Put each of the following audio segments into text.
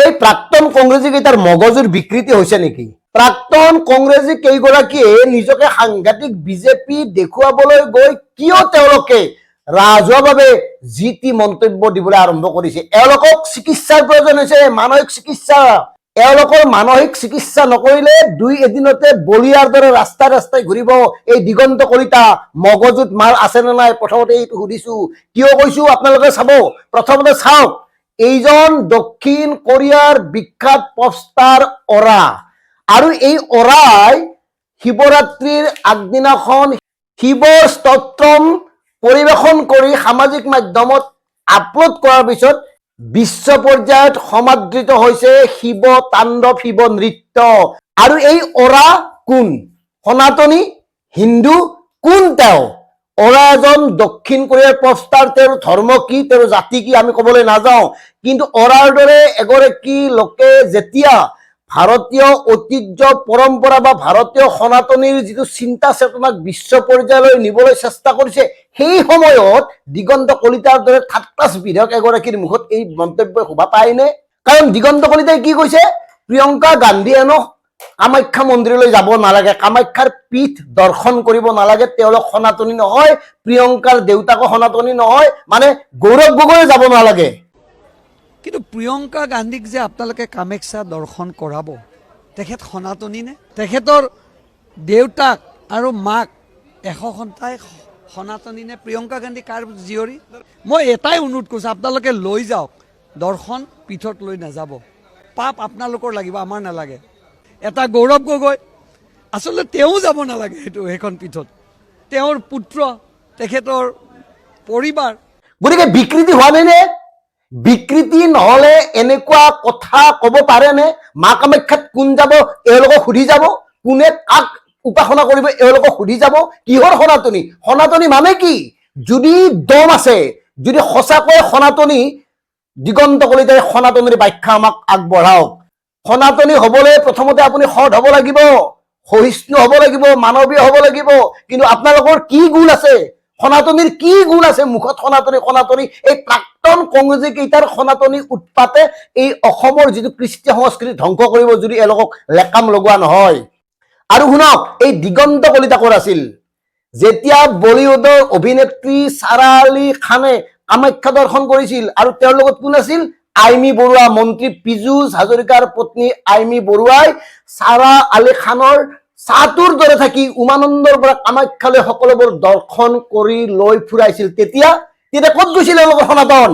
এই প্ৰাক্তন কংগ্ৰেছী কেইটাৰ মগজুৰ বিকৃতি হৈছে নেকি? প্ৰাক্তন কংগ্ৰেছী কেইগৰাকীয়ে নিজকে সাংঘাতিক বিজেপি দেখুৱাবলৈ গৈ কিয় তেওঁলোকে ৰাজহুৱাভাৱে যি টি মন্তব্য দিবলৈ আৰম্ভ কৰিছে? এওঁলোকক চিকিৎসাৰ প্ৰয়োজন হৈছে, মানসিক চিকিৎসা। এওঁলোকৰ মানসিক চিকিৎসা নকৰিলে দুই এদিনতে বলিয়াৰ দৰে ৰাস্তাই ৰাস্তাই ঘূৰিব। এই দিগন্ত কলিতা মগজুত মাল আছে নে নাই প্ৰথমতে এইটো সুধিছো। কিয় কৈছো আপোনালোকে চাব, প্ৰথমতে চাওক এইজন দক্ষিণ কোৰিয়াৰ বিখ্যাত পপষ্টাৰ অৰা, আৰু এই অৰাই শিৱৰাত্ৰিৰ আগদিনাখন শিৱৰ স্তোত্ৰম পৰিৱেশন কৰি সামাজিক মাধ্যমত আপলোড কৰাৰ পিছত বিশ্ব পৰ্যায়ত সমাদৃত হৈছে শিৱ তাণ্ডৱ, শিৱ নৃত্য। আৰু এই অৰা কোন? সনাতনী, হিন্দু, কোন তেওঁ? অৰা এজন দক্ষিণ কোৰিয়াৰ পপষ্টাৰ। তেওঁৰ ধৰ্ম কি, তেওঁৰ জাতি কি আমি ক'বলৈ নাযাওঁ, কিন্তু অৰাৰ দৰে এগৰাকী লোকে যেতিয়া ভাৰতীয় ঐতিহ্য পৰম্পৰা বা ভাৰতীয় সনাতনীৰ যিটো চিন্তা চেতনাক বিশ্ব পৰ্যায়লৈ নিবলৈ চেষ্টা কৰিছে, সেই সময়ত দিগন্ত কলিতাৰ দৰে থাৰ্ড বিধায়ক এগৰাকীৰ মুখত এই মন্তব্য শোভা পায়নে? কাৰণ দিগন্ত কলিতাই কি কৈছে? প্ৰিয়ংকা গান্ধী হেনো কামাখ্যা মন্দিৰলৈ যাব নালাগে, কামাখ্যাৰ পীঠ দৰ্শন কৰিব নালাগে, তেওঁলোক সনাতনী নহয়, প্ৰিয়ংকাৰ দেউতাকো সনাতনী নহয়, মানে গৌৰৱ গগৈ যাব নালাগে। কিন্তু প্ৰিয়ংকা গান্ধীক যে আপোনালোকে কামাখ্যা দৰ্শন কৰাব, তেখেত সনাতনী নে? তেখেতৰ দেউতাক আৰু মাক সন্তাই সনাতনী নে? প্ৰিয়ংকা গান্ধী কাৰ জীয়ৰী? মই এটাই অনুৰোধ কৰিছোঁ, আপোনালোকে লৈ যাওক, দৰ্শন পীঠত লৈ নাযাব। পাপ আপোনালোকৰ লাগিব, আমাৰ নালাগে। এটা গৌৰৱ গগৈ, আচলতে তেওঁ যাব নালাগে সেইখন পীঠত, তেওঁৰ পুত্ৰ, তেখেতৰ পৰিবাৰ। গতিকে বিকৃতি হোৱা নাই নে? বিকৃতি নহলে এনেকুৱা কথা কব পাৰেনে? মা কামাখ্যাত কোন যাব এওঁলোকক সুধি যাব? কোনে কাক উপাসনা কৰিব এওঁলোকক সুধি যাব? কিহৰ সনাতনী? সনাতনী মানে কি? যদি দম আছে, যদি সঁচাকৈ সনাতনী, দিগন্ত কলিতাই সনাতনীৰ ব্যাখ্যা আমাক আগবঢ়াওক। সনাতনী হবলৈ প্ৰথমতে আপুনি সৎ হব লাগিব, সহিষ্ণু হব লাগিব, মানৱীয় হব লাগিব। কিন্তু আপোনালোকৰ কি গুণ আছে? সনাতনীৰ কি গুণ আছে? মুখত সনাতনী সনাতনী। এই প্ৰাক্তন কংগ্ৰেছী কেইটাৰ সনাতনী উৎপাতে এই অসমৰ যিটো কৃষ্টি সংস্কৃতি ধ্বংস কৰিব, যদি এওঁলোকক লেকাম লগোৱা নহয়। আৰু শুনক, এই দিগন্ত কলিতা ক'ৰ আছিল? যেতিয়া বলিউডৰ অভিনেত্ৰী ছাৰা আলী খানে কামাখ্যা দৰ্শন কৰিছিল, আৰু তেওঁৰ লগত কোন আছিল? আইমী বৰুৱা, মন্ত্ৰী পীযুষ হাজৰিকাৰ পত্নী আইমী বৰুৱাই ছাৰা আলী খানৰ চাতুৰ দৰে থাকি উমানন্দৰ পৰা কামাখ্যালৈ সকলোবোৰ দৰ্শন কৰি লৈ ফুৰাইছিল। তেতিয়া ক'ত গৈছিল এওঁলোকৰ সনাতন?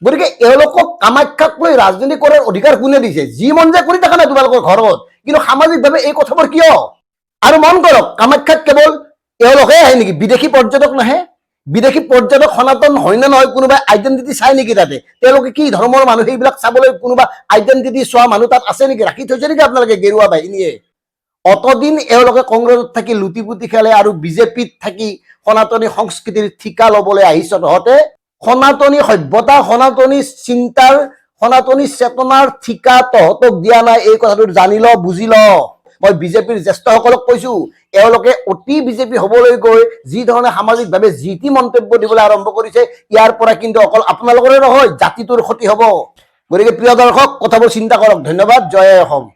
গতিকে এওঁলোকক কামাখ্যাক লৈ ৰাজনীতি কৰাৰ অধিকাৰ কোনে দিছে? যি মন যায় কৰি থকা নাই তোমালোকৰ ঘৰত, কিন্তু সামাজিকভাৱে এই কথাবোৰ কিয়? আৰু মন কৰক, কামাখ্যাত কেৱল এওঁলোকে আহে নেকি? বিদেশী পৰ্যটক নাহে? বিদেশী পৰ্যটক সনাতন হয় নে নহয় কোনোবাই আইডেণ্টিটি চাই নেকি তাতে? তেওঁলোকে কি ধৰ্মৰ মানুহ সেইবিলাক চাবলৈ কোনোবা আইডেণ্টিটি চোৱা মানুহ তাত আছে নেকি? ৰাখি থৈছে নেকি আপোনালোকে গেৰুৱা বাহিনীয়ে? অতদিন এওঁলোকে কংগ্ৰেছত থাকি লুটি পুতি খেলে আৰু বিজেপিত থাকি সনাতনী সংস্কৃতিৰ ঠিকা লবলৈ আহিছ। তহঁতে সনাতনী সভ্যতা, সনাতনী চিন্তাৰ, সনাতনী চেতনাৰ ঠিকা তহঁতক দিয়া নাই। এই কথাটো জানি ল, বুজি ল। মই বিজেপিৰ জ্যেষ্ঠসকলক কৈছো, এওঁলোকে অতি বিজেপি হবলৈ গৈ যি ধৰণে সামাজিকভাৱে যি টি মন্তব্য দিবলৈ আৰম্ভ কৰিছে, ইয়াৰ পৰা কিন্তু অকল আপোনালোকৰে নহয়, জাতিটোৰ ক্ষতি হব। গতিকে প্ৰিয় দৰ্শক, কথাবোৰ চিন্তা কৰক। ধন্যবাদ। জয় অসম।